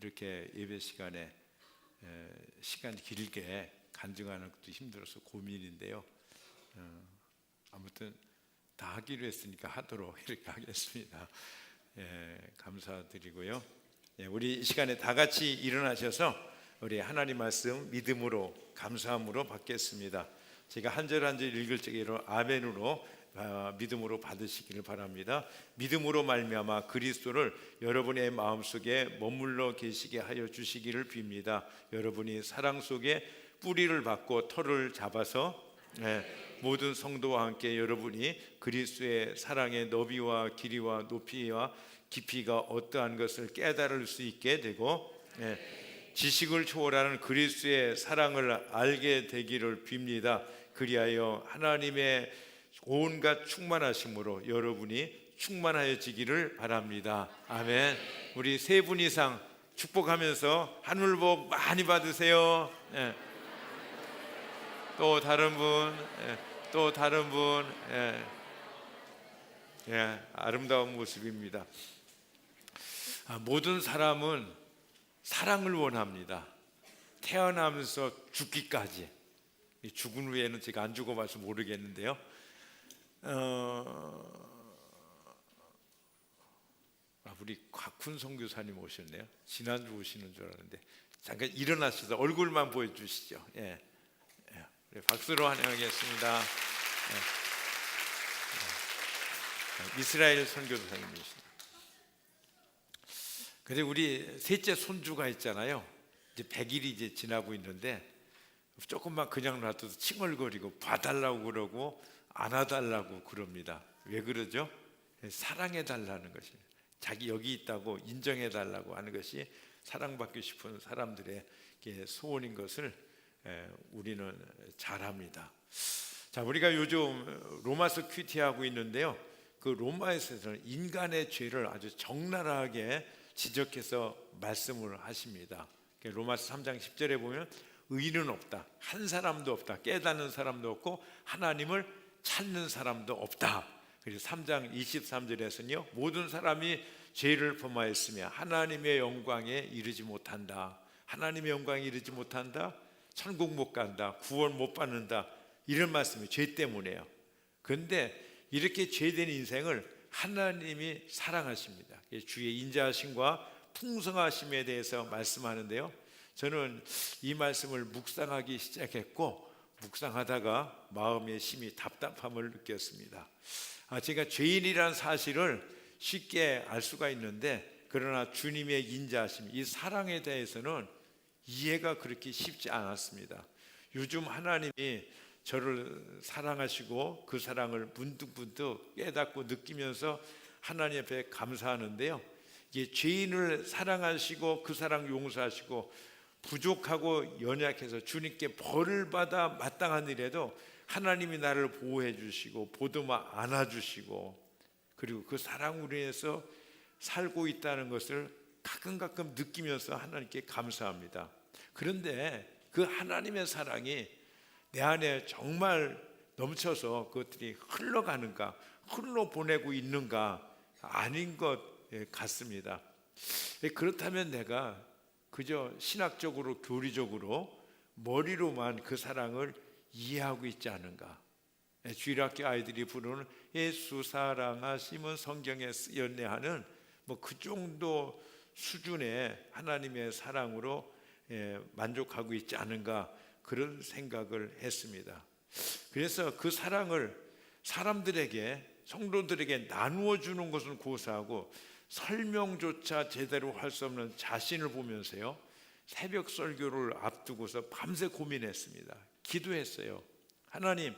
이렇게 예배 시간에 시간 길게 간증하는 것도 힘들어서 고민인데요. 아무튼 다 하기로 했으니까 하도록 이렇게 하겠습니다. 감사드리고요. 우리 이 시간에 다 같이 일어나셔서 우리 하나님 말씀 믿음으로 감사함으로 받겠습니다. 제가 한 절 한 절 읽을 적에 아멘으로 믿음으로 받으시기를 바랍니다. 믿음으로 말미암아 그리스도를 여러분의 마음속에 머물러 계시게 하여 주시기를 빕니다. 여러분이 사랑 속에 뿌리를 받고 털을 잡아서 모든 성도와 함께 여러분이 그리스도의 사랑의 너비와 길이와 높이와 깊이가 어떠한 것을 깨달을 수 있게 되고 지식을 초월하는 그리스도의 사랑을 알게 되기를 빕니다. 그리하여 하나님의 온갖 충만하심으로 여러분이 충만하여지기를 바랍니다. 아멘. 우리 세 분 이상 축복하면서 하늘복 많이 받으세요. 또 다른 분, 또 다른 분, 아름다운 모습입니다. 모든 사람은 사랑을 원합니다. 태어나면서 죽기까지. 죽은 후에는 제가 안 죽어봐서 모르겠는데요. 우리 곽훈 선교사님 오셨네요. 지난주 오시는 줄 알았는데 잠깐 일어나셔서 얼굴만 보여주시죠. 박수로 환영하겠습니다. 이스라엘 선교사님이십니다. 근데 우리 셋째 손주가 있잖아요. 이제 100일이 이제 지나고 있는데 조금만 그냥 놔둬도 칭얼거리고 봐달라고 그러고 안아달라고 그럽니다. 왜 그러죠? 사랑해달라는 것이에요. 자기 여기 있다고 인정해달라고 하는 것이 사랑받고 싶은 사람들의 소원인 것을 우리는 잘합니다. 자, 우리가 요즘 로마서 큐티하고 있는데요. 그 로마에서는 인간의 죄를 아주 적나라하게 지적해서 말씀을 하십니다. 로마서 3장 10절에 보면 의인은 없다, 한 사람도 없다, 깨닫는 사람도 없고 하나님을 찾는 사람도 없다. 그리고 3장 23절에서는요, 모든 사람이 죄를 범하였으며 하나님의 영광에 이르지 못한다. 하나님의 영광에 이르지 못한다, 천국 못 간다, 구원 못 받는다, 이런 말씀이 죄 때문에요. 그런데 이렇게 죄된 인생을 하나님이 사랑하십니다. 주의 인자하심과 풍성하심에 대해서 말씀하는데요, 저는 이 말씀을 묵상하기 시작했고 묵상하다가 마음의 심히 답답함을 느꼈습니다. 제가 죄인이라는 사실을 쉽게 알 수가 있는데, 그러나 주님의 인자하심, 이 사랑에 대해서는 이해가 그렇게 쉽지 않았습니다. 요즘 하나님이 저를 사랑하시고 그 사랑을 문득문득 깨닫고 느끼면서 하나님 앞에 감사하는데요, 이게 죄인을 사랑하시고 그 사랑 용서하시고 부족하고 연약해서 주님께 벌을 받아 마땅한 일에도 하나님이 나를 보호해 주시고 보듬어 안아주시고 그리고 그 사랑으로 인해서 살고 있다는 것을 가끔 느끼면서 하나님께 감사합니다. 그런데 그 하나님의 사랑이 내 안에 정말 넘쳐서 그것들이 흘러가는가, 흘러보내고 있는가, 아닌 것 같습니다. 그렇다면 내가 그저 신학적으로 교리적으로 머리로만 그 사랑을 이해하고 있지 않은가. 주일학교 아이들이 부르는 예수 사랑하심은 성경에 쓰였네 하는 그 정도 수준의 하나님의 사랑으로 만족하고 있지 않은가, 그런 생각을 했습니다. 그래서 그 사랑을 사람들에게, 성도들에게 나누어 주는 것은 고사하고 설명조차 제대로 할 수 없는 자신을 보면서요, 새벽 설교를 앞두고서 밤새 고민했습니다. 기도했어요. 하나님,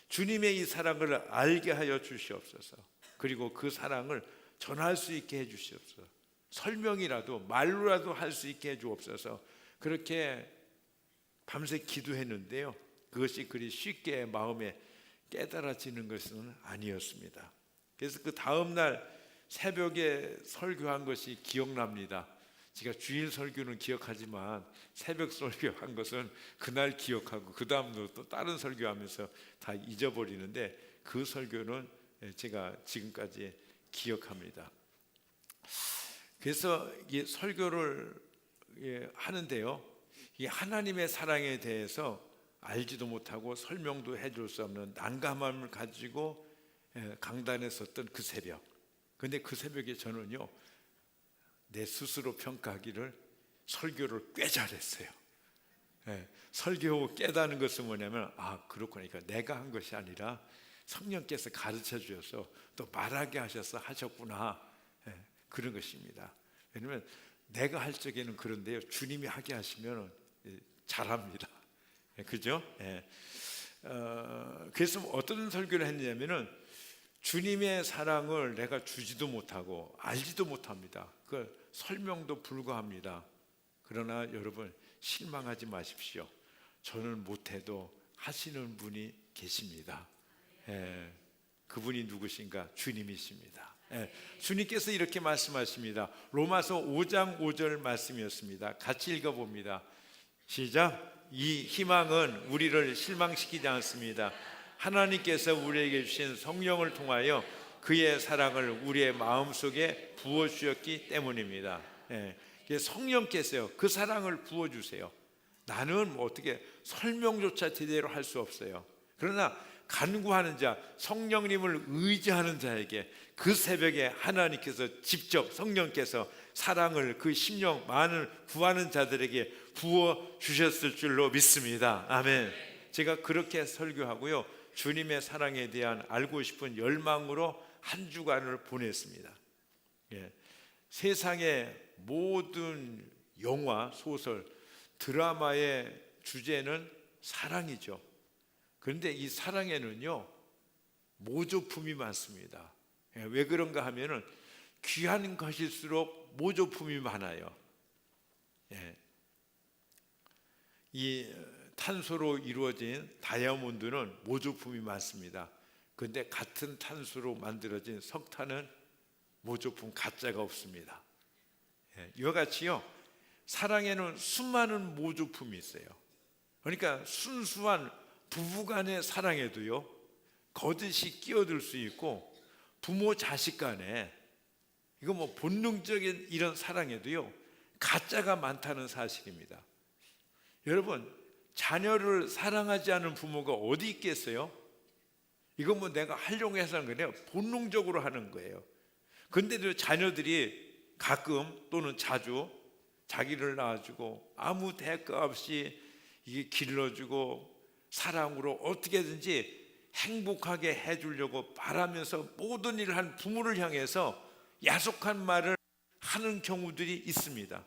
주님의 이 사랑을 알게 하여 주시옵소서. 그리고 그 사랑을 전할 수 있게 해 주시옵소서. 설명이라도 말로라도 할 수 있게 해 주옵소서. 그렇게 밤새 기도했는데요, 그것이 그리 쉽게 마음에 깨달아지는 것은 아니었습니다. 그래서 그 다음날 새벽에 설교한 것이 기억납니다. 제가 주일 설교는 기억하지만 새벽 설교한 것은 그날 기억하고 그 다음도 또 다른 설교하면서 다 잊어버리는데, 그 설교는 제가 지금까지 기억합니다. 그래서 이 설교를 하는데요. 이 하나님의 사랑에 대해서 알지도 못하고 설명도 해줄 수 없는 난감함을 가지고 강단에 섰던 그 새벽. 근데 그 새벽에 저는요, 내 스스로 평가하기를 설교를 꽤 잘했어요. 설교하고 깨닫는 것은 뭐냐면, 그렇구나. 그러니까 내가 한 것이 아니라 성령께서 가르쳐 주셔서 또 말하게 하셔서 하셨구나. 그런 것입니다. 왜냐하면 내가 할 적에는 그런데요, 주님이 하게 하시면 잘합니다. 그죠? 그래서 어떤 설교를 했냐면은, 주님의 사랑을 내가 주지도 못하고 알지도 못합니다. 그 설명도 불가합니다. 그러나 여러분, 실망하지 마십시오. 저는 못해도 하시는 분이 계십니다. 그분이 누구신가? 주님이십니다. 주님께서 이렇게 말씀하십니다. 로마서 5장 5절 말씀이었습니다. 같이 읽어봅니다. 시작. 이 희망은 우리를 실망시키지 않습니다. 하나님께서 우리에게 주신 성령을 통하여 그의 사랑을 우리의 마음속에 부어주셨기 때문입니다. 성령께서요, 그 사랑을 부어주세요. 나는 어떻게 설명조차 제대로 할 수 없어요. 그러나 간구하는 자, 성령님을 의지하는 자에게 그 새벽에 하나님께서 직접 성령께서 사랑을 그 심령 많은 구하는 자들에게 부어 주셨을 줄로 믿습니다. 아멘. 제가 그렇게 설교하고요, 주님의 사랑에 대한 알고 싶은 열망으로 한 주간을 보냈습니다. 세상의 모든 영화, 소설, 드라마의 주제는 사랑이죠. 그런데 이 사랑에는요, 모조품이 많습니다. 왜 그런가 하면은 귀한 것일수록 모조품이 많아요. 이 탄소로 이루어진 다이아몬드는 모조품이 많습니다. 그런데 같은 탄소로 만들어진 석탄은 모조품 가짜가 없습니다. 이와 같이요, 사랑에는 수많은 모조품이 있어요. 그러니까 순수한 부부간의 사랑에도요, 거짓이 끼어들 수 있고, 부모 자식 간에, 이거 뭐 본능적인 이런 사랑에도요, 가짜가 많다는 사실입니다. 여러분, 자녀를 사랑하지 않은 부모가 어디 있겠어요? 이건 뭐 내가 하려고 해서 하는 거예요. 본능적으로 하는 거예요. 그런데도 자녀들이 가끔 또는 자주 자기를 낳아주고 아무 대가 없이 이게 길러주고 사랑으로 어떻게든지 행복하게 해주려고 바라면서 모든 일을 한 부모를 향해서 야속한 말을 하는 경우들이 있습니다.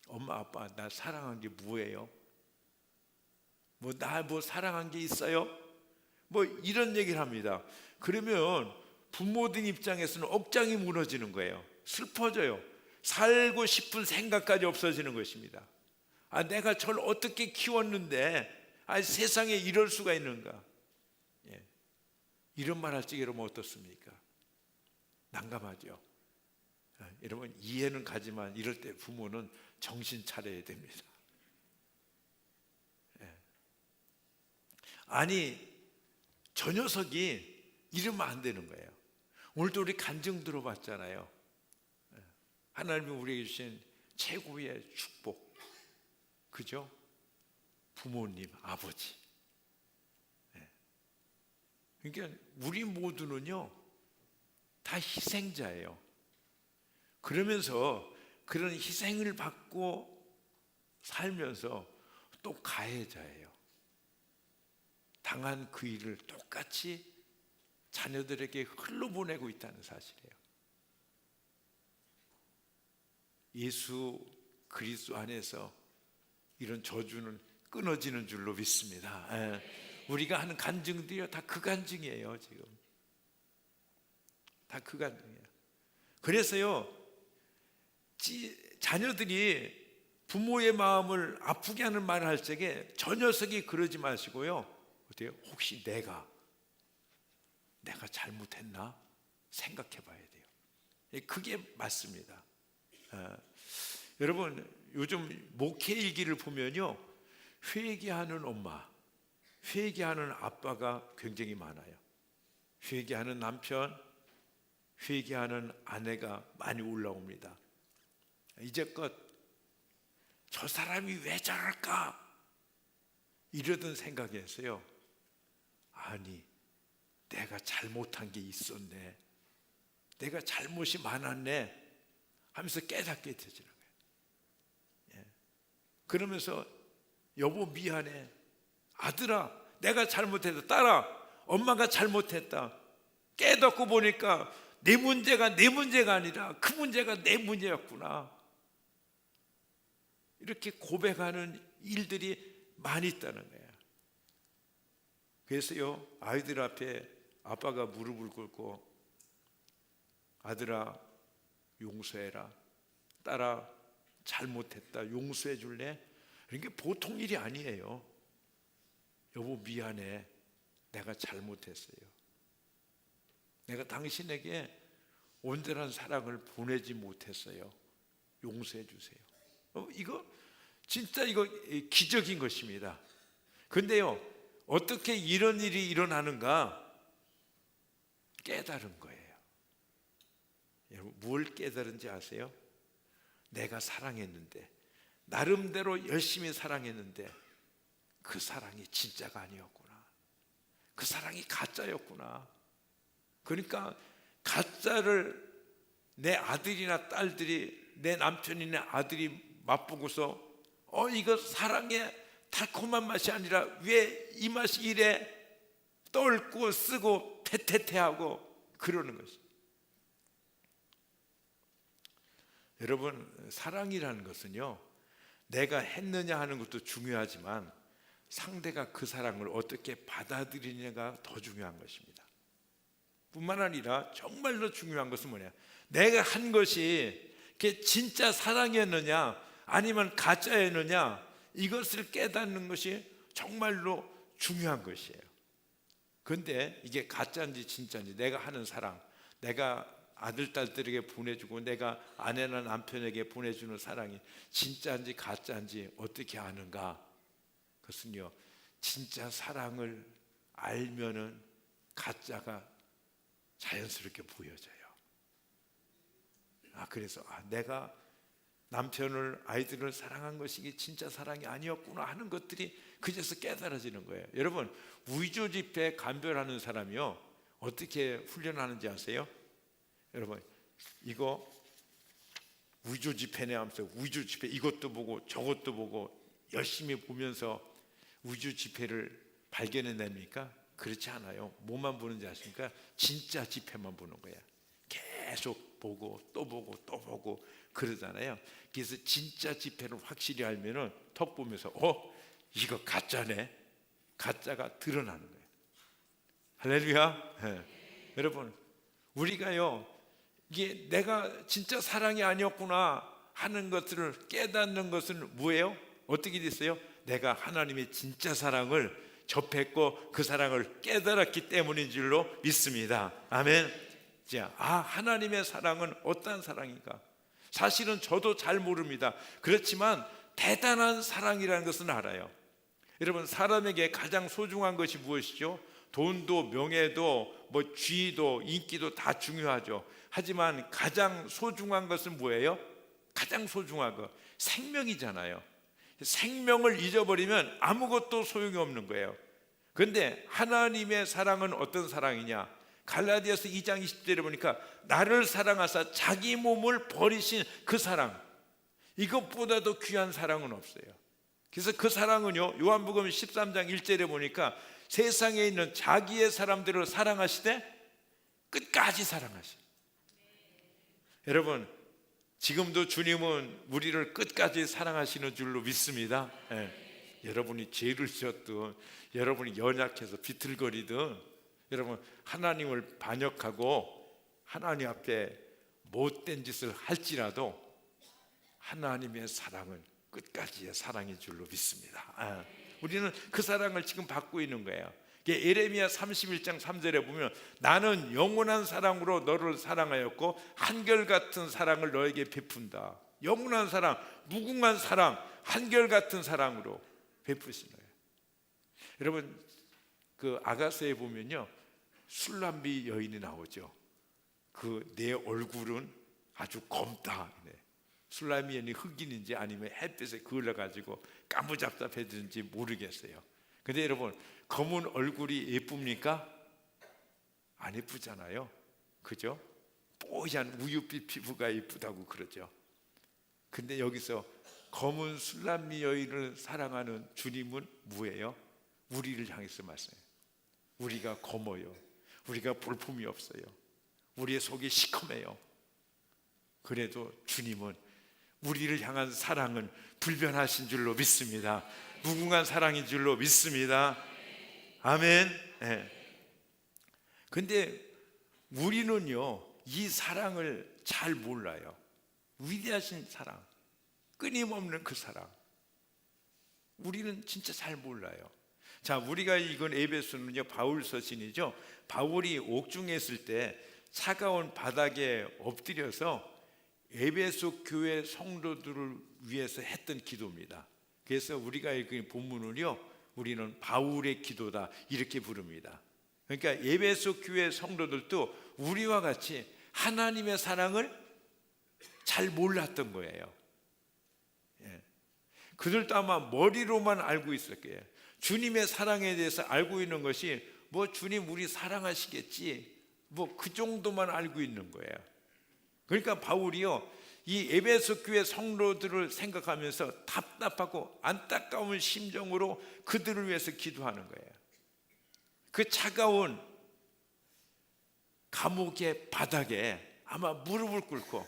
엄마 아빠 나 사랑한 게 뭐예요? 나 사랑한 게 있어요? 이런 얘기를 합니다. 그러면 부모들 입장에서는 억장이 무너지는 거예요. 슬퍼져요. 살고 싶은 생각까지 없어지는 것입니다. 내가 저를 어떻게 키웠는데 세상에 이럴 수가 있는가? 이런 말 할 적에 여러분 어떻습니까? 난감하죠. 여러분 이해는 가지만 이럴 때 부모는 정신 차려야 됩니다. 저 녀석이 이러면 안 되는 거예요. 오늘도 우리 간증 들어봤잖아요. 하나님이 우리에게 주신 최고의 축복, 그죠? 부모님, 아버지. 그러니까 우리 모두는요, 다 희생자예요. 그러면서 그런 희생을 받고 살면서 또 가해자예요. 당한 그 일을 똑같이 자녀들에게 흘러보내고 있다는 사실이에요. 예수 그리스도 안에서 이런 저주는 끊어지는 줄로 믿습니다. 우리가 하는 간증들이요, 다 그 간증이에요. 지금 다 그 간증이에요. 그래서요, 자녀들이 부모의 마음을 아프게 하는 말을 할 적에 저 녀석이 그러지 마시고요, 어때요? 혹시 내가 잘못했나 생각해 봐야 돼요. 그게 맞습니다. 여러분 요즘 목회 일기를 보면요, 회개하는 엄마, 회개하는 아빠가 굉장히 많아요. 회개하는 남편, 회개하는 아내가 많이 올라옵니다. 이제껏 저 사람이 왜 저럴까? 이러던 생각이었어요. 아니, 내가 잘못한 게 있었네, 내가 잘못이 많았네 하면서 깨닫게 되지는 거예요. 예. 그러면서 여보 미안해, 아들아 내가 잘못했다, 딸아 엄마가 잘못했다, 깨닫고 보니까 내 문제가 내 문제가 아니라 그 문제가 내 문제였구나, 이렇게 고백하는 일들이 많이 있다는 거예요. 그래서요, 아이들 앞에 아빠가 무릎을 꿇고 아들아 용서해라, 딸아 잘못했다 용서해 줄래? 이게 보통 일이 아니에요. 여보 미안해, 내가 잘못했어요, 내가 당신에게 온전한 사랑을 보내지 못했어요, 용서해 주세요. 이거 진짜 이거 기적인 것입니다. 근데요, 어떻게 이런 일이 일어나는가? 깨달은 거예요. 여러분 뭘 깨달은지 아세요? 내가 사랑했는데, 나름대로 열심히 사랑했는데 그 사랑이 진짜가 아니었구나, 그 사랑이 가짜였구나. 그러니까 가짜를 내 아들이나 딸들이, 내 남편이나 아들이 맛보고서 이거 사랑의 달콤한 맛이 아니라 왜 이 맛이 이래 떫고 쓰고 패태태하고 그러는 것이. 여러분 사랑이라는 것은요, 내가 했느냐 하는 것도 중요하지만 상대가 그 사랑을 어떻게 받아들이느냐가 더 중요한 것입니다. 뿐만 아니라 정말로 중요한 것은 뭐냐, 내가 한 것이 그게 진짜 사랑이었느냐 아니면 가짜였느냐, 이것을 깨닫는 것이 정말로 중요한 것이에요. 그런데 이게 가짜인지 진짜인지, 내가 하는 사랑, 내가 아들 딸들에게 보내주고 내가 아내나 남편에게 보내주는 사랑이 진짜인지 가짜인지 어떻게 아는가? 그것은요, 진짜 사랑을 알면은 가짜가 자연스럽게 보여져요. 그래서 내가 남편을, 아이들을 사랑한 것이 이게 진짜 사랑이 아니었구나 하는 것들이 그제서 깨달아지는 거예요. 여러분 위조 지폐 감별하는 사람이요, 어떻게 훈련하는지 아세요? 여러분 이거 위조 지폐네 하면서 위조 지폐 이것도 보고 저것도 보고 열심히 보면서 위조 지폐를 발견해냅니까? 그렇지 않아요. 뭐만 보는지 아십니까? 진짜 지폐만 보는 거야. 계속 보고 또 보고 또 보고 그러잖아요. 그래서 진짜 지폐를 확실히 알면은 턱 보면서 이거 가짜네, 가짜가 드러나는 거예요. 할렐루야. 네. 여러분 우리가요, 이게 내가 진짜 사랑이 아니었구나 하는 것들을 깨닫는 것은 뭐예요? 어떻게 됐어요? 내가 하나님의 진짜 사랑을 접했고 그 사랑을 깨달았기 때문인 줄로 믿습니다. 아멘. 자, 하나님의 사랑은 어떠한 사랑인가? 사실은 저도 잘 모릅니다. 그렇지만 대단한 사랑이라는 것은 알아요. 여러분 사람에게 가장 소중한 것이 무엇이죠? 돈도 명예도 지위도 인기도 다 중요하죠. 하지만 가장 소중한 것은 뭐예요? 가장 소중한 거 생명이잖아요. 생명을 잊어버리면 아무것도 소용이 없는 거예요. 그런데 하나님의 사랑은 어떤 사랑이냐? 갈라디아서 2장 20절에 보니까 나를 사랑하사 자기 몸을 버리신 그 사랑, 이것보다도 귀한 사랑은 없어요. 그래서 그 사랑은요, 요한복음 13장 1절에 보니까 세상에 있는 자기의 사람들을 사랑하시되 끝까지 사랑하시. 여러분 지금도 주님은 우리를 끝까지 사랑하시는 줄로 믿습니다. 여러분이 죄를 지었든 여러분이 연약해서 비틀거리든 여러분 하나님을 반역하고 하나님 앞에 못된 짓을 할지라도 하나님의 사랑은 끝까지의 사랑인 줄로 믿습니다. 우리는 그 사랑을 지금 받고 있는 거예요. 예레미야 31장 3절에 보면 나는 영원한 사랑으로 너를 사랑하였고 한결같은 사랑을 너에게 베푼다. 영원한 사랑, 무궁한 사랑, 한결같은 사랑으로 베푸신 거예요. 여러분 그 아가서에 보면요, 술람비 여인이 나오죠. 그 내 얼굴은 아주 검다. 술라미엔이 흑인인지 아니면 햇빛에 그을러가지고 까무잡잡해지는지 모르겠어요. 근데 여러분, 검은 얼굴이 예쁩니까? 안 예쁘잖아요. 그죠? 뽀얀 우유빛 피부가 예쁘다고 그러죠. 근데 여기서 검은 술람미 여인을 사랑하는 주님은 뭐예요? 우리를 향해서 말씀해요. 우리가 검어요. 우리가 볼품이 없어요. 우리의 속이 시커매요. 그래도 주님은 우리를 향한 사랑은 불변하신 줄로 믿습니다. 무궁한 사랑인 줄로 믿습니다. 아멘. 네. 근데 우리는요, 이 사랑을 잘 몰라요. 위대하신 사랑, 끊임없는 그 사랑, 우리는 진짜 잘 몰라요. 자, 우리가 읽은 에베소는요, 바울 서신이죠. 바울이 옥중에 있을 때 차가운 바닥에 엎드려서 에베소 교회 성도들을 위해서 했던 기도입니다. 그래서 우리가 읽은 본문은요, 우리는 바울의 기도다 이렇게 부릅니다. 그러니까 에베소 교회 성도들도 우리와 같이 하나님의 사랑을 잘 몰랐던 거예요. 예. 그들도 아마 머리로만 알고 있을 거예요. 주님의 사랑에 대해서 알고 있는 것이 뭐 주님 우리 사랑하시겠지, 뭐 그 정도만 알고 있는 거예요. 그러니까 바울이요, 이 에베소 교회 성도들을 생각하면서 답답하고 안타까운 심정으로 그들을 위해서 기도하는 거예요. 그 차가운 감옥의 바닥에 아마 무릎을 꿇고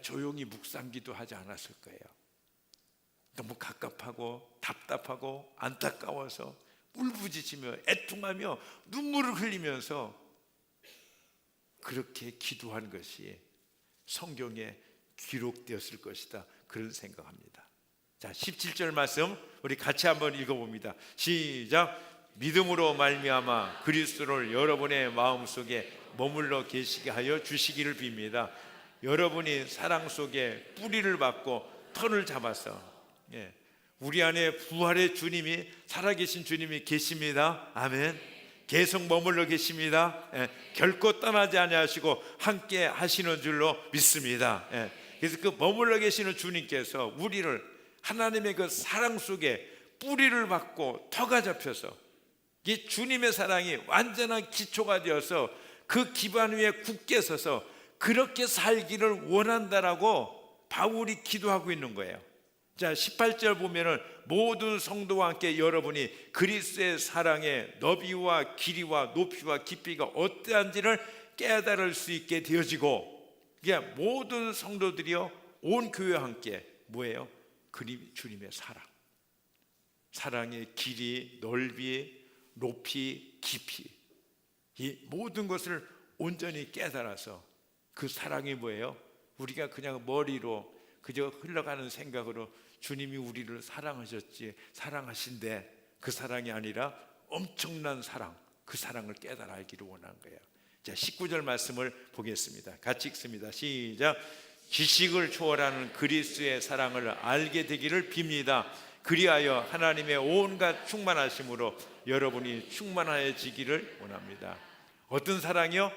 조용히 묵상기도 하지 않았을 거예요. 너무 갑갑하고 답답하고 안타까워서 울부짖으며 애통하며 눈물을 흘리면서 그렇게 기도한 것이 성경에 기록되었을 것이다, 그런 생각합니다. 자, 17절 말씀 우리 같이 한번 읽어봅니다. 시작. 믿음으로 말미암아 그리스도를 여러분의 마음속에 머물러 계시게 하여 주시기를 빕니다. 여러분이 사랑 속에 뿌리를 받고 턴을 잡아서, 우리 안에 부활의 주님이, 살아계신 주님이 계십니다. 아멘. 계속 머물러 계십니다. 결코 떠나지 아니하시고 함께 하시는 줄로 믿습니다. 그래서 그 머물러 계시는 주님께서 우리를 하나님의 그 사랑 속에 뿌리를 받고 터가 잡혀서 이 주님의 사랑이 완전한 기초가 되어서 그 기반 위에 굳게 서서 그렇게 살기를 원한다라고 바울이 기도하고 있는 거예요. 자, 18절 보면은 모든 성도와 함께 여러분이 그리스도의 사랑의 너비와 길이와 높이와 깊이가 어떠한지를 깨달을 수 있게 되어지고, 그러니까 모든 성도들이요, 온 교회와 함께 뭐예요? 주님의 사랑, 사랑의 길이, 넓이, 높이, 깊이, 이 모든 것을 온전히 깨달아서 그 사랑이 뭐예요? 우리가 그냥 머리로 그저 흘러가는 생각으로 주님이 우리를 사랑하셨지, 사랑하신데 그 사랑이 아니라 엄청난 사랑, 그 사랑을 깨달아 알기를 원한 거예요. 자, 19절 말씀을 보겠습니다. 같이 읽습니다. 시작. 지식을 초월하는 그리스도의 사랑을 알게 되기를 빕니다. 그리하여 하나님의 온갖 충만하심으로 여러분이 충만해지기를 원합니다. 어떤 사랑이요?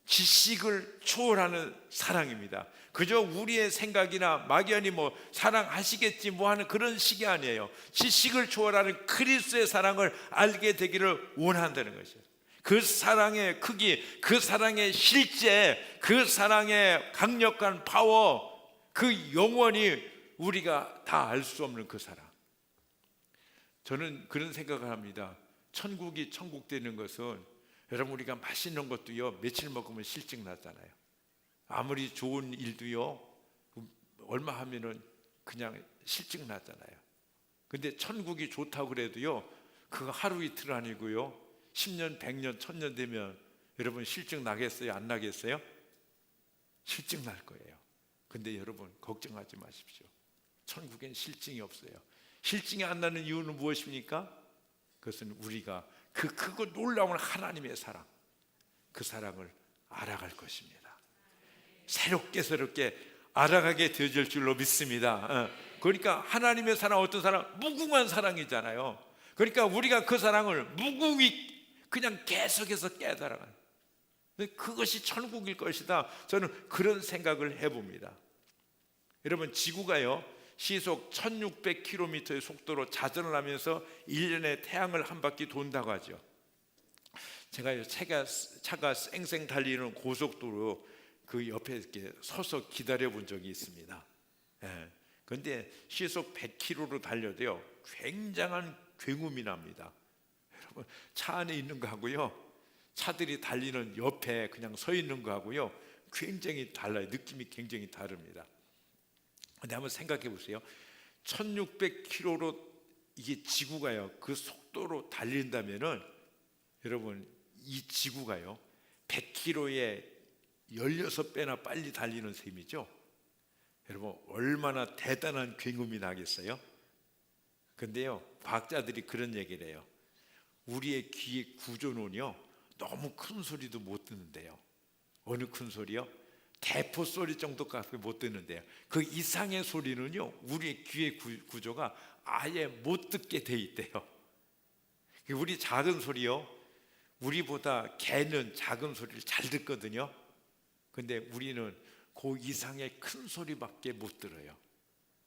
지식을 초월하는 사랑입니다. 그저 우리의 생각이나 막연히 뭐 사랑하시겠지 뭐 하는 그런 식이 아니에요. 지식을 초월하는 그리스도의 사랑을 알게 되기를 원한다는 것이에요. 그 사랑의 크기, 그 사랑의 실제, 그 사랑의 강력한 파워, 그 영원히 우리가 다 알 수 없는 그 사랑. 저는 그런 생각을 합니다. 천국이 천국 되는 것은, 여러분, 우리가 맛있는 것도요, 며칠 먹으면 실증 나잖아요. 아무리 좋은 일도요, 얼마 하면은 그냥 실증 나잖아요. 근데 천국이 좋다고 그래도요, 그거 하루 이틀 아니고요, 10년, 100년, 1000년 되면 여러분 실증 나겠어요? 안 나겠어요? 실증 날 거예요. 근데 여러분 걱정하지 마십시오. 천국엔 실증이 없어요. 실증이 안 나는 이유는 무엇입니까? 그것은 우리가 그 크고 놀라운 하나님의 사랑, 그 사랑을 알아갈 것입니다. 새롭게 알아가게 되어질 줄로 믿습니다. 그러니까 하나님의 사랑, 어떤 사랑? 무궁한 사랑이잖아요. 그러니까 우리가 그 사랑을 무궁히 그냥 계속해서 깨달아가요. 그것이 천국일 것이다, 저는 그런 생각을 해봅니다. 여러분, 지구가요 시속 1600km의 속도로 자전을 하면서 1년에 태양을 한 바퀴 돈다고 하죠. 제가 차가 쌩쌩 달리는 고속도로 그 옆에 이렇게 서서 기다려 본 적이 있습니다. 그런데 시속 100km로 달려도요 굉장한 굉음이 납니다. 여러분, 차 안에 있는 거하고요 차들이 달리는 옆에 그냥 서 있는 거하고요 굉장히 달라요. 느낌이 굉장히 다릅니다. 근데 한번 생각해 보세요. 1600km로 이게 지구가요 그 속도로 달린다면은 여러분, 이 지구가요 100km에 16배나 빨리 달리는 셈이죠. 여러분, 얼마나 대단한 굉음이 나겠어요? 근데요 과학자들이 그런 얘기를 해요. 우리의 귀의 구조는요 너무 큰 소리도 못 듣는데요. 어느 큰 소리요? 대포 소리 정도밖에 못 듣는데요. 그 이상의 소리는요 우리의 귀의 구조가 아예 못 듣게 돼 있대요. 우리 작은 소리요, 우리보다 개는 작은 소리를 잘 듣거든요. 근데 우리는 그 이상의 큰 소리밖에 못 들어요.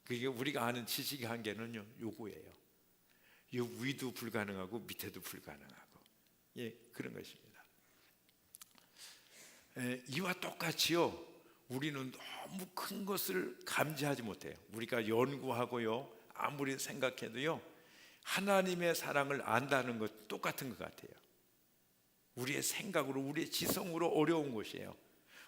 그게 우리가 아는 지식의 한계는요 요거예요. 이 위도 불가능하고 밑에도 불가능하고, 그런 것입니다. 이와 똑같이요 우리는 너무 큰 것을 감지하지 못해요. 우리가 연구하고요 아무리 생각해도요 하나님의 사랑을 안다는 것 똑같은 것 같아요. 우리의 생각으로, 우리의 지성으로 어려운 것이에요.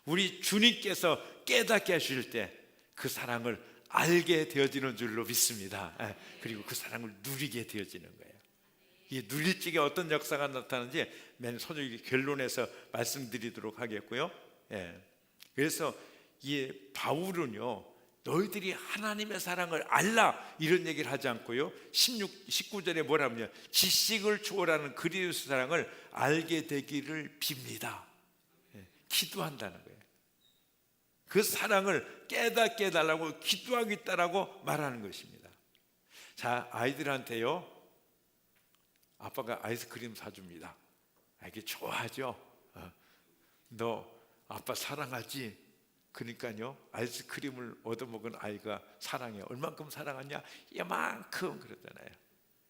우리 주님께서 깨닫게 하실 때 그 사랑을 알게 되어지는 줄로 믿습니다. 그리고 그 사랑을 누리게 되어지는 거예요. 이 누릴 적에 어떤 역사가 나타나는지 맨 서적의 결론에서 말씀드리도록 하겠고요. 그래서 이 바울은요 너희들이 하나님의 사랑을 알라 이런 얘기를 하지 않고요 19절에 뭐라면요 지식을 초월하는 그리스도의 사랑을 알게 되기를 빕니다. 기도한다는 거예요. 그 사랑을 깨닫게 해달라고 기도하겠다라고 말하는 것입니다. 자, 아이들한테요 아빠가 아이스크림 사줍니다. 이게 좋아하죠. 너 아빠 사랑하지? 그러니까요 아이스크림을 얻어먹은 아이가 사랑해. 얼만큼 사랑하냐? 이만큼 그러잖아요.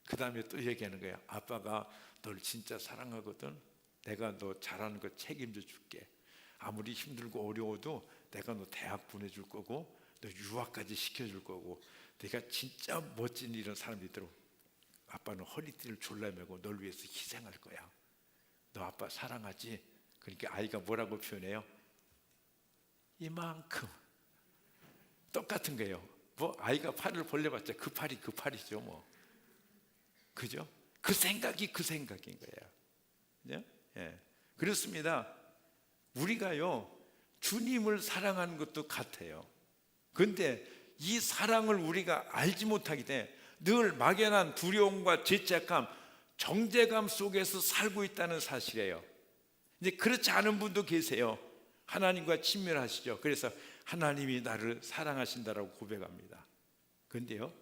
그 다음에 또 얘기하는 거예요. 아빠가 널 진짜 사랑하거든. 내가 너 잘하는 거 책임져 줄게. 아무리 힘들고 어려워도 내가 너 대학 보내줄 거고 너 유학까지 시켜줄 거고 내가 진짜 멋진 이런 사람이 있도록 아빠는 허리띠를 졸라매고 널 위해서 희생할 거야. 너 아빠 사랑하지? 그러니까 아이가 뭐라고 표현해요? 이만큼. 똑같은 거예요. 뭐 아이가 팔을 벌려봤자 그 팔이 그 팔이죠 뭐. 그죠? 그 생각이 그 생각인 거예요. 그렇습니다. 우리가요 주님을 사랑하는 것도 같아요. 그런데 이 사랑을 우리가 알지 못하기 때문에 늘 막연한 두려움과 죄책감, 정죄감 속에서 살고 있다는 사실이에요. 이제 그렇지 않은 분도 계세요. 하나님과 친밀하시죠. 그래서 하나님이 나를 사랑하신다라고 고백합니다. 그런데요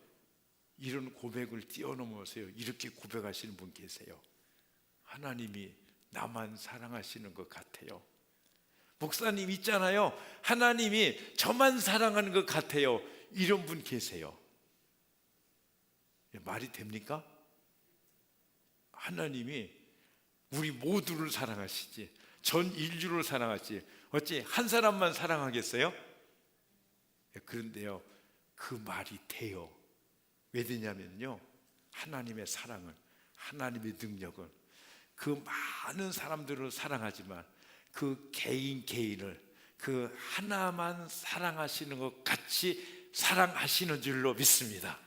이런 고백을 뛰어넘어서요 이렇게 고백하시는 분 계세요. 하나님이 나만 사랑하시는 것 같아요. 목사님 있잖아요. 하나님이 저만 사랑하는 것 같아요. 이런 분 계세요. 말이 됩니까? 하나님이 우리 모두를 사랑하시지, 전 인류를 사랑하지 어찌 한 사람만 사랑하겠어요? 그런데요 그 말이 돼요. 왜 되냐면요 하나님의 사랑은, 하나님의 능력은 그 많은 사람들을 사랑하지만 그 개인을 그 하나만 사랑하시는 것 같이 사랑하시는 줄로 믿습니다.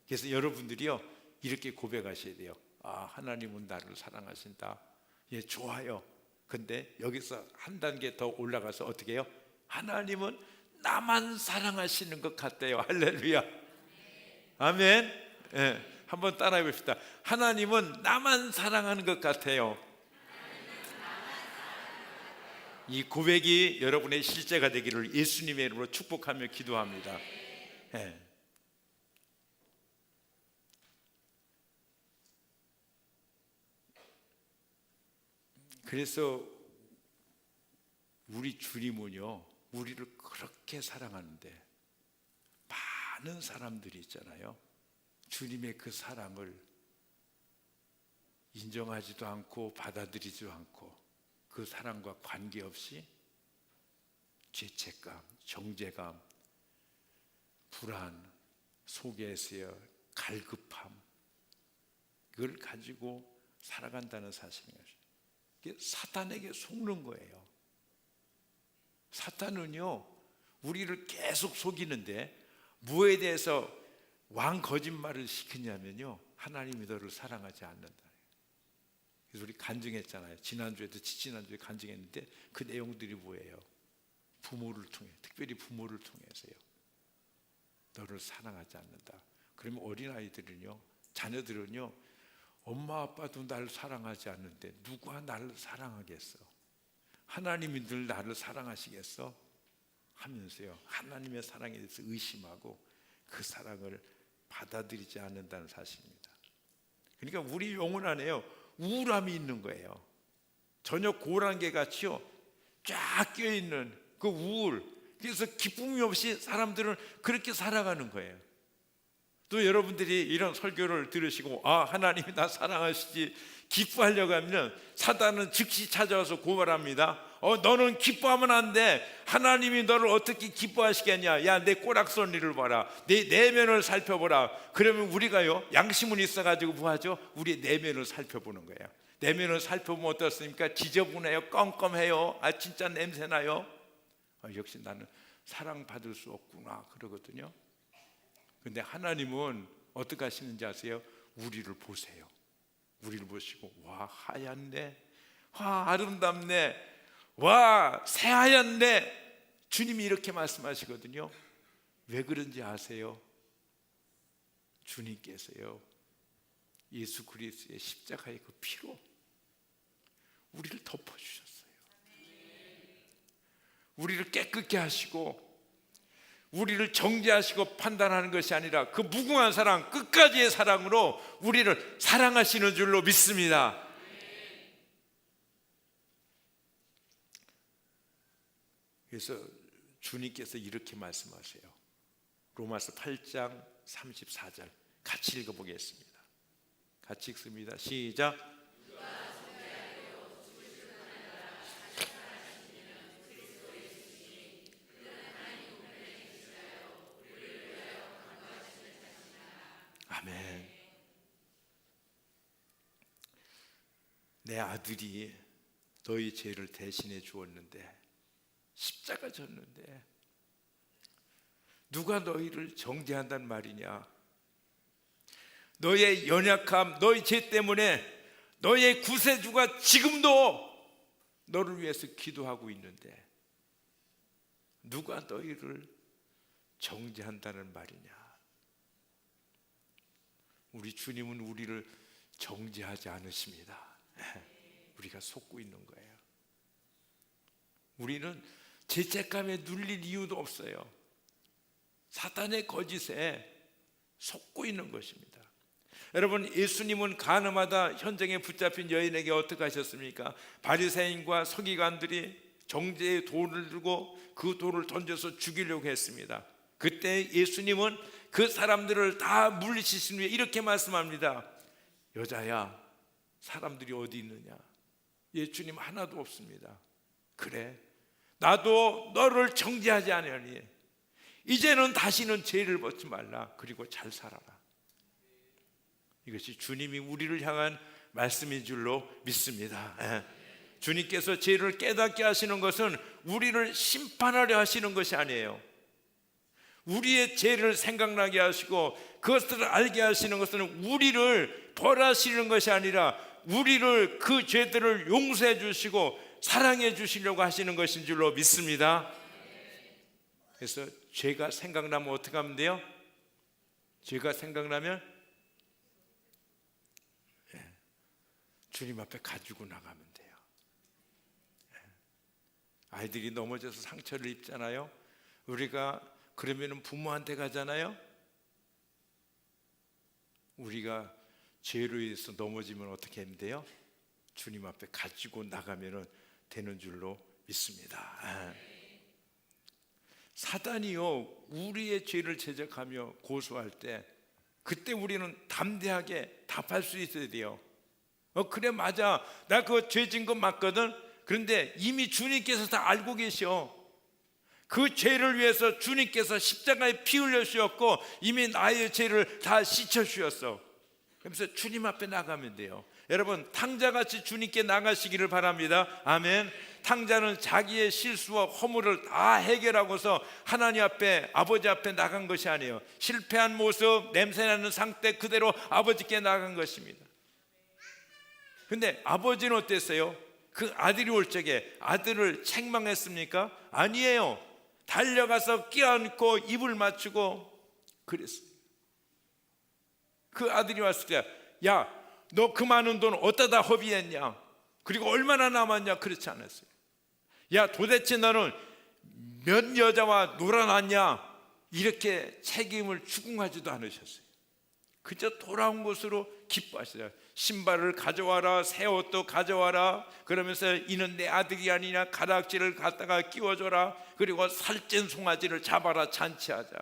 그래서 여러분들이요 이렇게 고백하셔야 돼요. 아, 하나님은 나를 사랑하신다. 예, 좋아요. 근데 여기서 한 단계 더 올라가서 어떻게 해요? 하나님은 나만 사랑하시는 것 같대요. 할렐루야. 아멘. 한번 따라해 봅시다. 하나님은 나만 사랑하는 것 같아요. 이 고백이 여러분의 실제가 되기를 예수님의 이름으로 축복하며 기도합니다. 그래서 우리 주님은요 우리를 그렇게 사랑하는데 많은 사람들이 있잖아요. 주님의 그 사랑을 인정하지도 않고 받아들이지도 않고 그 사랑과 관계없이 죄책감, 정죄감, 불안, 속에서의 갈급함, 그걸 가지고 살아간다는 사실인 것이죠. 이게 사탄에게 속는 거예요. 사탄은요, 우리를 계속 속이는데 무엇에 대해서 왕 거짓말을 시키냐면요, 하나님이 너를 사랑하지 않는다. 그래서 우리 간증했잖아요. 지난주에도 지난주에 간증했는데 그 내용들이 뭐예요? 부모를 통해, 특별히 부모를 통해서요, 너를 사랑하지 않는다. 그러면 어린아이들은요, 자녀들은요, 엄마 아빠도 나를 사랑하지 않는데 누가 나를 사랑하겠어? 하나님이 늘 나를 사랑하시겠어? 하면서요, 하나님의 사랑에 대해서 의심하고 그 사랑을 받아들이지 않는다는 사실입니다. 그러니까 우리 영혼 안에요, 우울함이 있는 거예요. 전혀 고란개 같이요, 쫙 껴있는 그 우울. 그래서 기쁨이 없이 사람들은 그렇게 살아가는 거예요. 또 여러분들이 이런 설교를 들으시고 하나님이 나 사랑하시지 기뻐하려고 하면 사단은 즉시 찾아와서 고발합니다. 너는 기뻐하면 안 돼. 하나님이 너를 어떻게 기뻐하시겠냐. 야, 내 꼬락서리를 봐라. 내 내면을 살펴보라. 그러면 우리가요, 양심은 있어가지고 뭐하죠? 우리의 내면을 살펴보는 거예요. 내면을 살펴보면 어떻습니까? 지저분해요, 껌껌해요, 진짜 냄새나요. 역시 나는 사랑받을 수 없구나 그러거든요. 근데 하나님은 어떻게 하시는지 아세요? 우리를 보세요. 우리를 보시고 와, 하얗네, 와, 아름답네, 와, 새하얗네. 주님이 이렇게 말씀하시거든요. 왜 그런지 아세요? 주님께서요, 예수 그리스도의 십자가의 그 피로 우리를 덮어주셨어요. 우리를 깨끗게 하시고 우리를 정죄하시고 판단하는 것이 아니라 그 무궁한 사랑, 끝까지의 사랑으로 우리를 사랑하시는 줄로 믿습니다. 그래서 주님께서 이렇게 말씀하세요. 로마서 8장 34절 같이 읽어보겠습니다. 같이 읽습니다. 시작. 아멘. 내 아들이 너희 죄를 대신해 주었는데, 십자가 졌는데 누가 너희를 정죄한단 말이냐? 너의 연약함, 너의 죄 때문에 너의 구세주가 지금도 너를 위해서 기도하고 있는데 누가 너희를 정죄한다는 말이냐? 우리 주님은 우리를 정죄하지 않으십니다. 우리가 속고 있는 거예요. 우리는 죄책감에 눌릴 이유도 없어요. 사탄의 거짓에 속고 있는 것입니다. 여러분, 예수님은 가늠하다 현장에 붙잡힌 여인에게 어떻게 하셨습니까? 바리새인과 서기관들이 정죄의 돌을 들고 그 돌을 던져서 죽이려고 했습니다. 그때 예수님은 그 사람들을 다 물리치신 후에 이렇게 말씀합니다. 여자야, 사람들이 어디 있느냐? 예수님 하나도 없습니다. 그래, 나도 너를 정죄하지 않으니 이제는 다시는 죄를 벗지 말라. 그리고 잘 살아라. 이것이 주님이 우리를 향한 말씀인 줄로 믿습니다. 주님께서 죄를 깨닫게 하시는 것은 우리를 심판하려 하시는 것이 아니에요. 우리의 죄를 생각나게 하시고 그것을 알게 하시는 것은 우리를 벌하시는 것이 아니라 우리를 그 죄들을 용서해 주시고 사랑해 주시려고 하시는 것인 줄로 믿습니다. 그래서 죄가 생각나면 어떻게 하면 돼요? 죄가 생각나면 주님 앞에 가지고 나가면 돼요. 아이들이 넘어져서 상처를 입잖아요. 우리가 그러면 부모한테 가잖아요. 우리가 죄로 인해서 넘어지면 어떻게 하면 돼요? 주님 앞에 가지고 나가면 되는 줄로 믿습니다. 사단이요 우리의 죄를 제적하며 고소할 때 그때 우리는 담대하게 답할 수 있어야 돼요. 그래 맞아, 나 그거 죄 진 거 맞거든. 그런데 이미 주님께서 다 알고 계셔. 그 죄를 위해서 주님께서 십자가에 피 흘려 주셨고 이미 나의 죄를 다 씻어 주셨어. 그래서 주님 앞에 나가면 돼요. 여러분 탕자같이 주님께 나가시기를 바랍니다. 아멘. 탕자는 자기의 실수와 허물을 다 해결하고서 하나님 앞에, 아버지 앞에 나간 것이 아니에요. 실패한 모습, 냄새나는 상태 그대로 아버지께 나간 것입니다. 근데 아버지는 어땠어요? 그 아들이 올 적에 아들을 책망했습니까? 아니에요. 달려가서 껴안고 입을 맞추고 그랬어요. 그 아들이 왔을 때, 야, 너 그 많은 돈 어디다 허비했냐? 그리고 얼마나 남았냐? 그렇지 않았어요. 야, 도대체 너는 몇 여자와 놀아놨냐? 이렇게 책임을 추궁하지도 않으셨어요. 그저 돌아온 것으로 기뻐하시죠. 신발을 가져와라, 새 옷도 가져와라. 그러면서 이는 내 아들이 아니냐, 가락지를 갖다가 끼워줘라. 그리고 살찐 송아지를 잡아라, 잔치하자.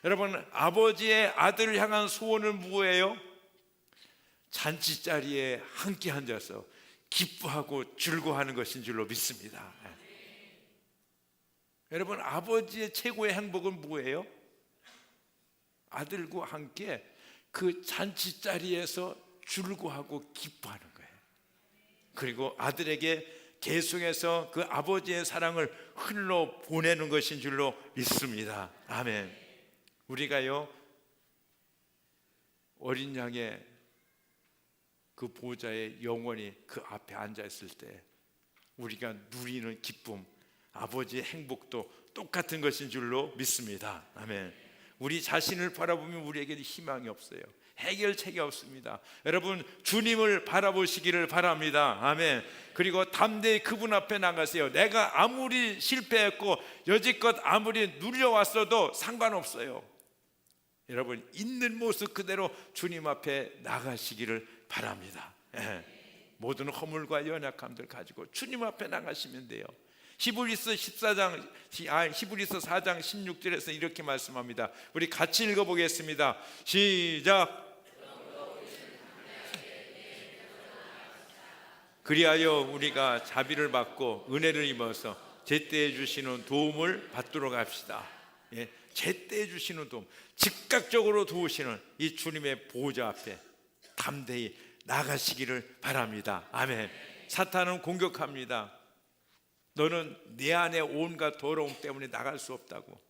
여러분 아버지의 아들을 향한 소원은 무엇이에요? 잔치 자리에 함께 앉아서 기뻐하고 즐거워하는 것인 줄로 믿습니다. 여러분 아버지의 최고의 행복은 뭐예요? 아들과 함께 그 잔치 자리에서 즐거워하고 기뻐하는 거예요. 그리고 아들에게 계속해서 그 아버지의 사랑을 흘러 보내는 것인 줄로 믿습니다. 아멘. 우리가요 어린 양의 그 보좌에 영원히 그 앞에 앉아 있을 때 우리가 누리는 기쁨, 아버지의 행복도 똑같은 것인 줄로 믿습니다. 아멘. 우리 자신을 바라보면 우리에게는 희망이 없어요. 해결책이 없습니다. 여러분 주님을 바라보시기를 바랍니다. 아멘. 그리고 담대히 그분 앞에 나가세요. 내가 아무리 실패했고 여지껏 아무리 눌려왔어도 상관없어요. 여러분 있는 모습 그대로 주님 앞에 나가시기를 바랍니다. 모든 허물과 연약함들 가지고 주님 앞에 나가시면 돼요. 히브리서 4장 16절에서 이렇게 말씀합니다. 우리 같이 읽어보겠습니다. 시작. 그리하여 우리가 자비를 받고 은혜를 입어서 제때에 주시는 도움을 받도록 합시다. 제때에 주시는 도움, 즉각적으로 도우시는 이 주님의 보좌 앞에 담대히 나가시기를 바랍니다. 아멘. 사탄은 공격합니다. 너는 내 안에 온갖 더러움 때문에 나갈 수 없다고.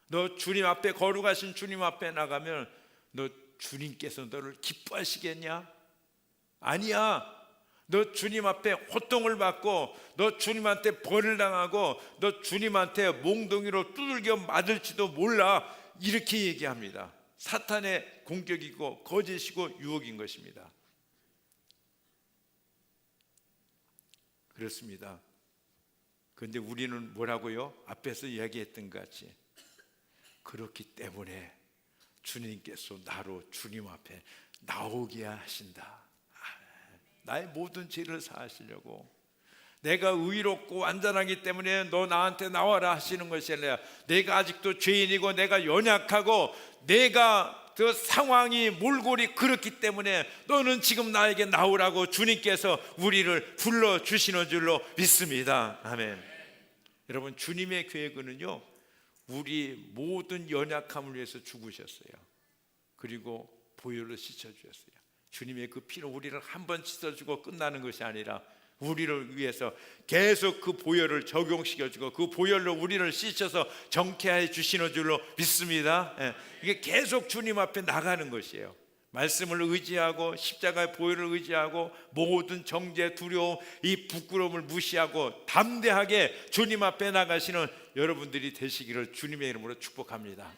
너 주님 앞에, 거룩하신 주님 앞에 나가면 너 주님께서 너를 기뻐하시겠냐? 아니야. 너 주님 앞에 호통을 받고 너 주님한테 벌을 당하고 너 주님한테 몽둥이로 두들겨 맞을지도 몰라. 이렇게 얘기합니다. 사탄의 공격이고 거짓이고 유혹인 것입니다. 그렇습니다. 그런데 우리는 뭐라고요? 앞에서 이야기했던 것 같이 그렇기 때문에 주님께서 나로 주님 앞에 나오게 하신다. 나의 모든 죄를 사하시려고. 내가 의롭고 완전하기 때문에 너 나한테 나와라 하시는 것이 아니라 내가 아직도 죄인이고 내가 연약하고 내가 그 상황이 몰골이 그렇기 때문에 너는 지금 나에게 나오라고 주님께서 우리를 불러주시는 줄로 믿습니다. 아멘. 여러분 주님의 계획은요 우리 모든 연약함을 위해서 죽으셨어요. 그리고 보혈로 씻어주셨어요. 주님의 그 피로 우리를 한 번 씻어주고 끝나는 것이 아니라 우리를 위해서 계속 그 보혈을 적용시켜주고 그 보혈로 우리를 씻어서 정케해 주시는 줄로 믿습니다. 이게 계속 주님 앞에 나가는 것이에요. 말씀을 의지하고 십자가의 보혈을 의지하고 모든 정죄, 두려움, 이 부끄러움을 무시하고 담대하게 주님 앞에 나가시는 여러분들이 되시기를 주님의 이름으로 축복합니다.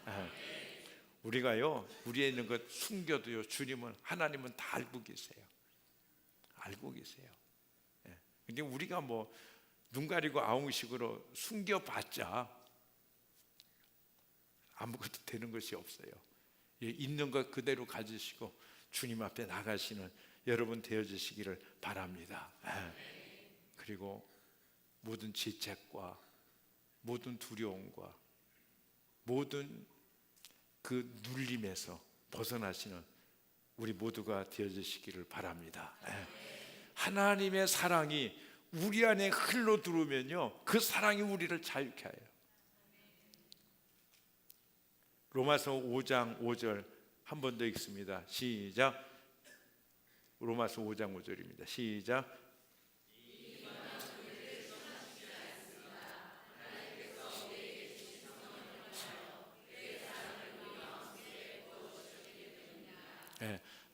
우리가요 우리에 있는 것 숨겨도요 주님은, 하나님은 다 알고 계세요. 알고 계세요. 근데 우리가 뭐 눈 가리고 아웅식으로 숨겨봤자 아무것도 되는 것이 없어요. 있는 것 그대로 가지시고 주님 앞에 나가시는 여러분 되어주시기를 바랍니다. 그리고 모든 지책과 모든 두려움과 모든 그 눌림에서 벗어나시는 우리 모두가 되어주시기를 바랍니다. 하나님의 사랑이 우리 안에 흘러 들어오면요, 그 사랑이 우리를 자유케 해요. 로마서 5장 5절 한 번 더 읽습니다. 시작. 로마서 5장 5절입니다. 시작.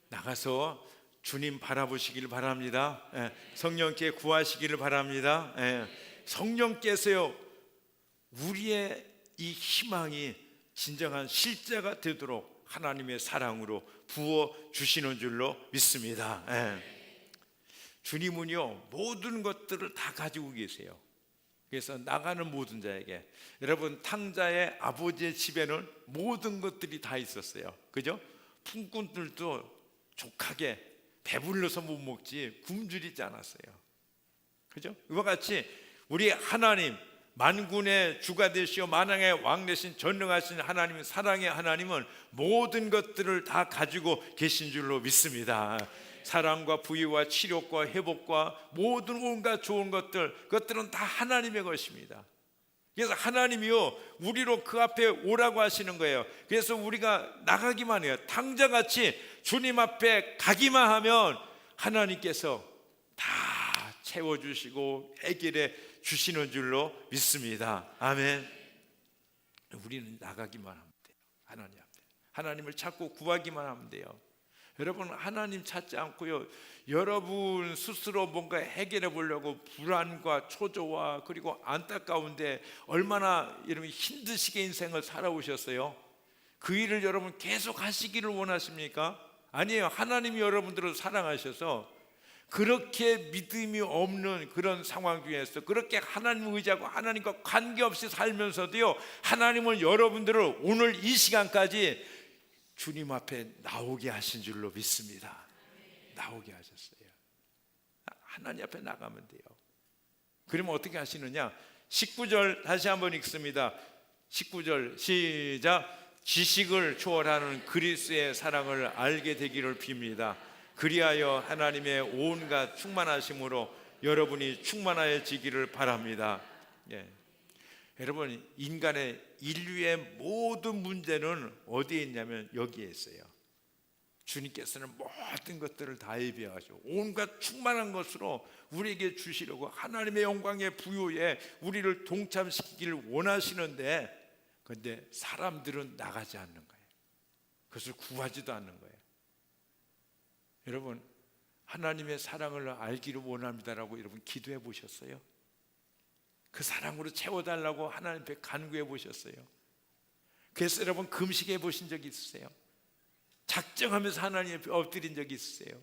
나가서 주님 바라보시길 바랍니다. 성령께 구하시기를 바랍니다. 성령께서요, 우리의 이 희망이 진정한 실제가 되도록 하나님의 사랑으로 부어 주시는 줄로 믿습니다. 주님은요, 모든 것들을 다 가지고 계세요. 그래서 나가는 모든 자에게, 여러분 탕자의 아버지의 집에는 모든 것들이 다 있었어요. 그죠? 품꾼들도 족하게 배불러서 못 먹지 굶주리지 않았어요. 그죠? 이와 같이 우리 하나님, 만군의 주가 되시오 만왕의 왕 되신 전능하신 하나님, 사랑의 하나님은 모든 것들을 다 가지고 계신 줄로 믿습니다. 사랑과 부유와 치료과 회복과 모든 온갖 좋은 것들, 그것들은 다 하나님의 것입니다. 그래서 하나님이요, 우리로 그 앞에 오라고 하시는 거예요. 그래서 우리가 나가기만 해요. 탕자같이 주님 앞에 가기만 하면 하나님께서 다 채워주시고 해결해 주시는 줄로 믿습니다. 아멘. 우리는 나가기만 하면 돼요. 하나님 앞에 하나님을 찾고 구하기만 하면 돼요. 여러분, 하나님 찾지 않고요, 여러분 스스로 뭔가 해결해 보려고 불안과 초조와 그리고 안타까운데 얼마나 여러분 힘드시게 인생을 살아오셨어요? 그 일을 여러분 계속 하시기를 원하십니까? 아니에요. 하나님이 여러분들을 사랑하셔서 그렇게 믿음이 없는 그런 상황 중에서 그렇게 하나님을 의지하고 하나님과 관계없이 살면서도요, 하나님은 여러분들을 오늘 이 시간까지 주님 앞에 나오게 하신 줄로 믿습니다. 나오게 하셨어요. 하나님 앞에 나가면 돼요. 그러면 어떻게 하시느냐? 19절 다시 한번 읽습니다. 19절 시작. 지식을 초월하는 그리스도의 사랑을 알게 되기를 빕니다. 그리하여 하나님의 온갖 충만하심으로 여러분이 충만해지기를 바랍니다. 여러분, 인류의 모든 문제는 어디에 있냐면 여기에 있어요. 주님께서는 모든 것들을 다 예비하시고 온갖 충만한 것으로 우리에게 주시려고 하나님의 영광의 부요에 우리를 동참시키기를 원하시는데, 그런데 사람들은 나가지 않는 거예요. 그것을 구하지도 않는 거예요. 여러분, 하나님의 사랑을 알기를 원합니다라고 여러분 기도해 보셨어요? 그 사랑으로 채워달라고 하나님 앞에 간구해 보셨어요? 그래서 여러분 금식해 보신 적이 있으세요? 작정하면서 하나님 앞에 엎드린 적이 있으세요?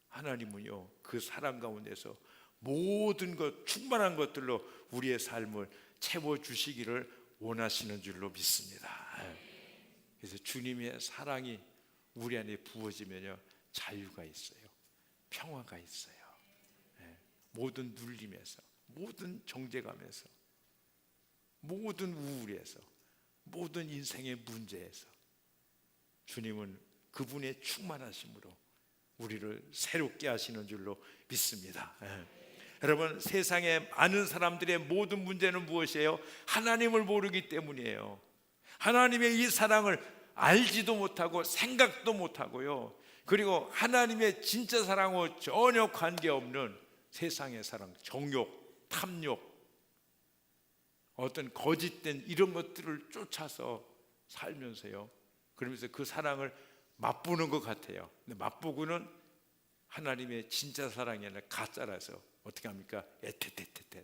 하나님은요, 그 사랑 가운데서 모든 것, 충만한 것들로 우리의 삶을 채워주시기를 원하시는 줄로 믿습니다. 그래서 주님의 사랑이 우리 안에 부어지면요, 자유가 있어요. 평화가 있어요. 모든 눌림에서, 모든 정죄감에서, 모든 우울에서, 모든 인생의 문제에서 주님은 그분의 충만하심으로 우리를 새롭게 하시는 줄로 믿습니다. 여러분, 세상에 많은 사람들의 모든 문제는 무엇이에요? 하나님을 모르기 때문이에요. 하나님의 이 사랑을 알지도 못하고 생각도 못하고요, 그리고 하나님의 진짜 사랑과 전혀 관계없는 세상의 사랑, 정욕, 탐욕, 어떤 거짓된 이런 것들을 쫓아서 살면서요, 그러면서 그 사랑을 맛보는 것 같아요. 근데 맛보고는 하나님의 진짜 사랑이 아니라 가짜라서 어떻게 합니까? 애태태태태.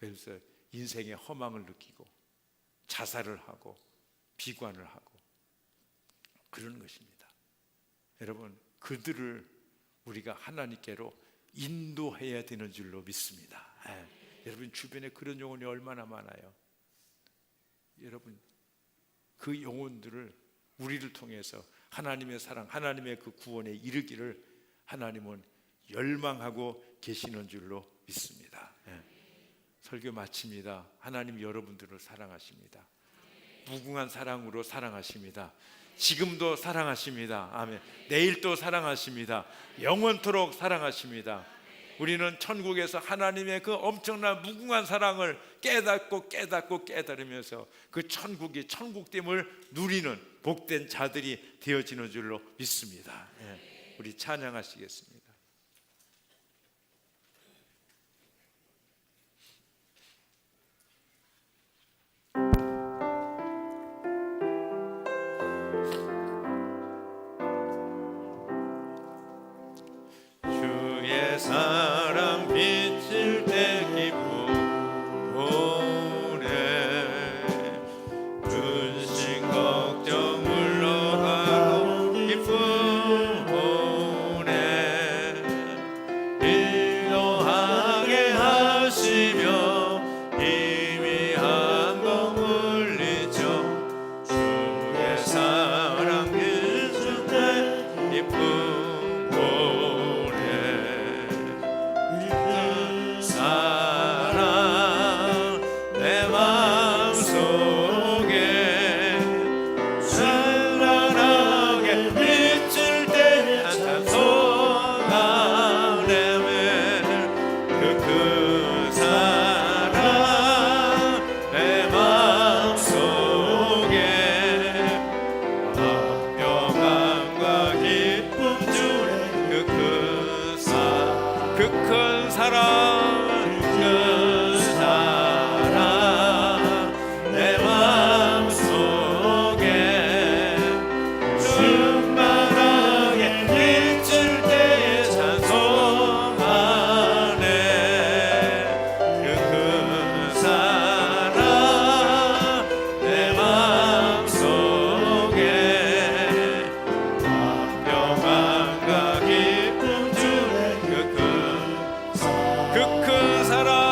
그래서 인생의 허망을 느끼고 자살을 하고 비관을 하고 그러는 것입니다. 여러분, 그들을 우리가 하나님께로 인도해야 되는 줄로 믿습니다. 여러분 주변에 그런 영혼이 얼마나 많아요. 여러분, 그 영혼들을 우리를 통해서 하나님의 사랑, 하나님의 그 구원에 이르기를 하나님은 열망하고 계시는 줄로 믿습니다. 설교 마칩니다. 하나님 여러분들을 사랑하십니다. 무궁한 사랑으로 사랑하십니다. 지금도 사랑하십니다. 아멘. 내일도 사랑하십니다. 영원토록 사랑하십니다. 우리는 천국에서 하나님의 그 엄청난 무궁한 사랑을 깨닫고 깨달으면서 그 천국이 천국됨을 누리는 복된 자들이 되어지는 줄로 믿습니다. 예, 우리 찬양하시겠습니다. 주의 사랑 비칠 때 기쁨 오래 근심 걱정 물러가고 기쁨 오래 인도하게 하시며 희미한 거 물리쳐 주의 사랑 비칠 때 기쁨 큰 사랑 그 사랑 내 마음속에 충만하게 비칠 때에 찬송하네 그 사랑 내 마음속에 평안과 기쁨 주네 그 큰 사랑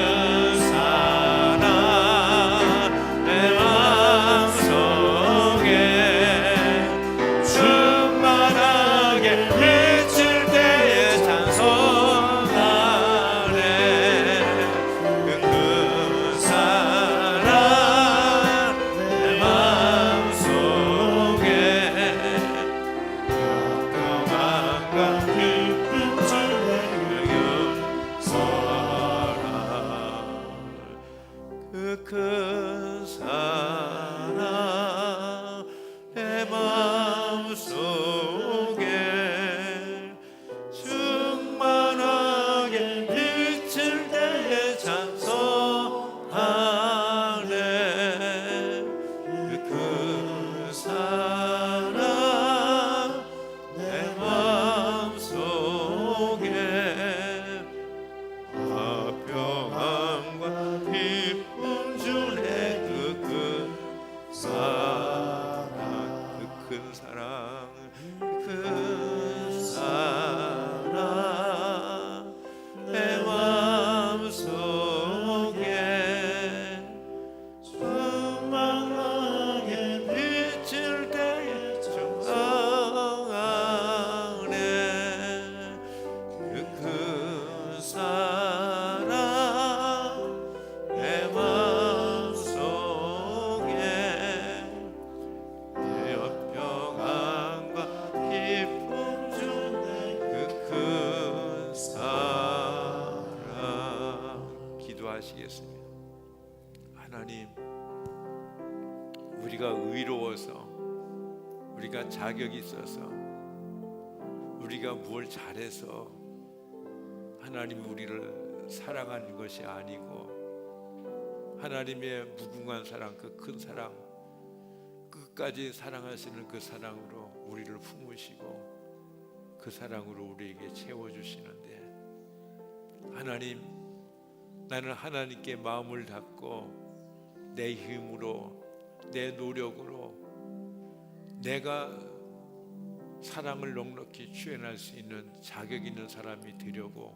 그 사랑 내 마음속에 충만하게 비칠 때에 찬송하네 그 사랑 내 마음속에 평안과 기쁨 그 사랑 내 마음속에 충만하게 비칠 때에 찬송하네 그 사랑 내 마음속에 평안과 기쁨 주네 그 큰 사랑 그 사랑 내 마음속에 충만하게 비칠 때에 찬송하네 그 사랑 내 마음속에 내 평안과 기쁨 주네 그 큰 사랑 기도하시겠습니다. 하나님 우리가 의로워서 우리가 자격이 있어서 우리가 뭘 잘해서 하나님이 우리를 사랑하는 것이 아니고 하나님의 무궁한 사랑 그 큰 사랑 끝까지 사랑하시는 그 사랑으로 우리를 품으시고 그 사랑으로 우리에게 채워주시는데 하나님 나는 하나님께 마음을 닫고 내 힘으로 내 노력으로 내가 사랑을 넉넉히 취해낼 수 있는 자격 있는 사람이 되려고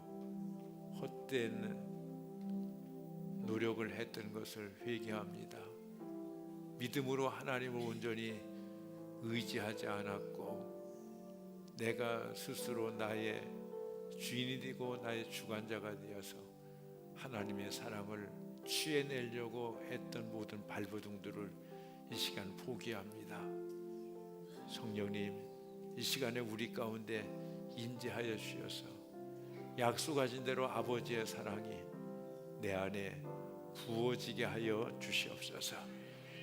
헛된 노력을 했던 것을 회개합니다. 믿음으로 하나님을 온전히 의지하지 않았고 내가 스스로 나의 주인이 되고 나의 주관자가 되어서 하나님의 사랑을 취해내려고 했던 모든 발버둥들을 이 시간 포기합니다. 성령님, 이 시간에 우리 가운데 임재하여 주셔서 약속하신 대로 아버지의 사랑이 내 안에 부어지게 하여 주시옵소서.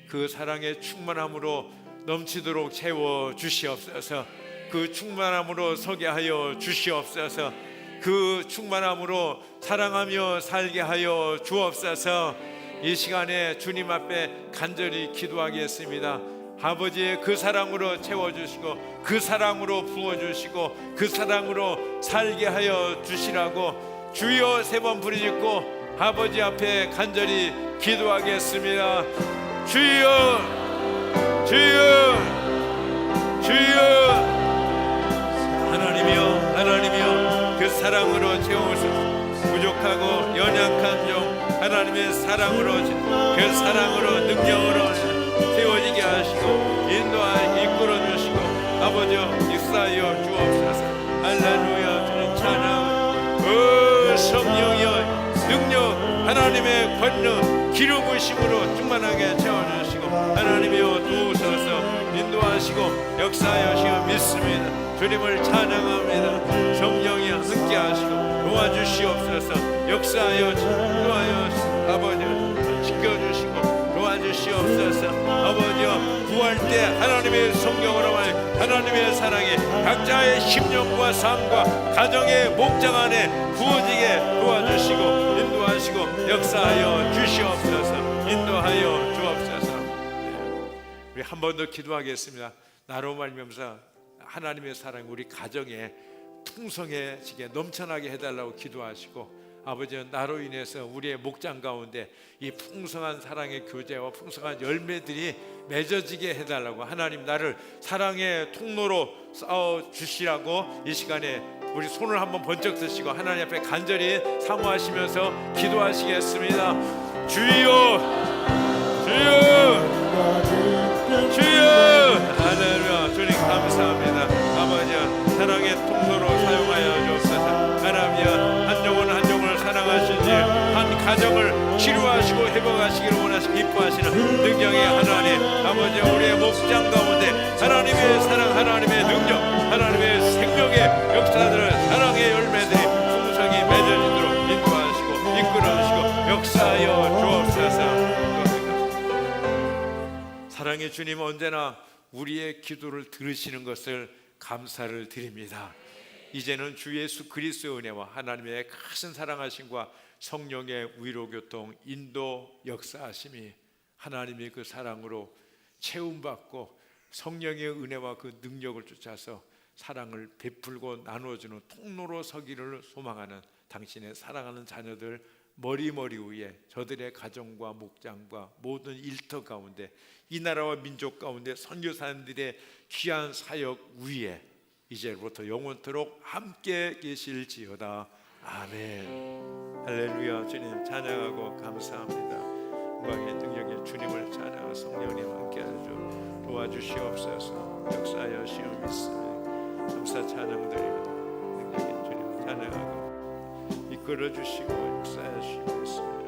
그 사랑의 충만함으로 넘치도록 채워 주시옵소서. 그 충만함으로 서게 하여 주시옵소서. 그 충만함으로 사랑하며 살게 하여 주옵소서. 이 시간에 주님 앞에 간절히 기도하겠습니다. 아버지의 그 사랑으로 채워주시고 그 사랑으로 부어주시고 그 사랑으로 살게 하여 주시라고 주여 3번 부르짖고 아버지 앞에 간절히 기도하겠습니다. 주여, 주여, 주여. 하나님이여 그 사랑으로 채워서 부족하고 연약한 종 하나님의 사랑으로 그 사랑으로 능력으로 세워지게 하시고 인도하여 이끌어 주시고 아버지여 역사하여 주옵소서. 할렐루야. 주님 찬양. 성령이여 능력 하나님의 권능 기름 부으심으로 충만하게 채워주시고 하나님이여 도우소서. 인도하시고 역사하여 주시고 믿습니다. 주님을 찬양합니다. 성령이 함께하시고 도와주시옵소서. 역사하여 아버지 지켜주시고 도와주시옵소서. 아버지여 구할 때 하나님의 성령으로 말해 하나님의 사랑이 각자의 심령과 삶과 가정의 목장 안에 부어지게 도와주시고 인도하시고 역사하여 주시옵소서. 인도하여 주옵소서. 우리 한 번 더 기도하겠습니다. 나로 말미암아 하나님의 사랑 우리 가정에 풍성해지게 넘쳐나게 해달라고 기도하시고 아버지는 나로 인해서 우리의 목장 가운데 이 풍성한 사랑의 교제와 풍성한 열매들이 맺어지게 해달라고 하나님 나를 사랑의 통로로 쌓아 주시라고 이 시간에 우리 손을 한번 번쩍 드시고 하나님 앞에 간절히 사모하시면서 기도하시겠습니다. 주여, 주여, 주여. 할렐루야. 주님 감사합니다. 아버지 사랑의 통로로 사용하여 주옵소서. 하나님이여 한 영혼 한 영혼을 사랑하시지 한 가정을 치료하시고 회복하시기를 원하시고 기뻐하시는 능력의 하나님 아버지 우리의 목장 가운데 하나님의 사랑 하나님의 능력 하나님의 생명의 역사들을 사랑의 열매들이 풍성히 맺어지도록 인도하시고 이끌어주시고 역사하여 주옵소서. 사랑의 주님 언제나 우리의 기도를 들으시는 것을 감사를 드립니다. 이제는 주 예수 그리스도의 은혜와 하나님의 크신 사랑하심과 성령의 위로교통 인도 역사하심이 하나님의 그 사랑으로 채움받고 성령의 은혜와 그 능력을 쫓아서 사랑을 베풀고 나누어주는 통로로 서기를 소망하는 당신의 사랑하는 자녀들 머리머리 위에 저들의 가정과 목장과 모든 일터 가운데 이 나라와 민족 가운데 선교사님들의 귀한 사역 위에 이제부터 영원토록 함께 계실지어다. 아멘. 할렐루야. 주님 찬양하고 감사합니다. 영광의 능력의 주님을 찬양하고 성령님 함께하여 도와주시옵소서. 역사하여 시험 믿습니다. 감사 찬양드립니다. 능력의 주님 찬양하고 이끌어주시고 역사하여 주시옵소서.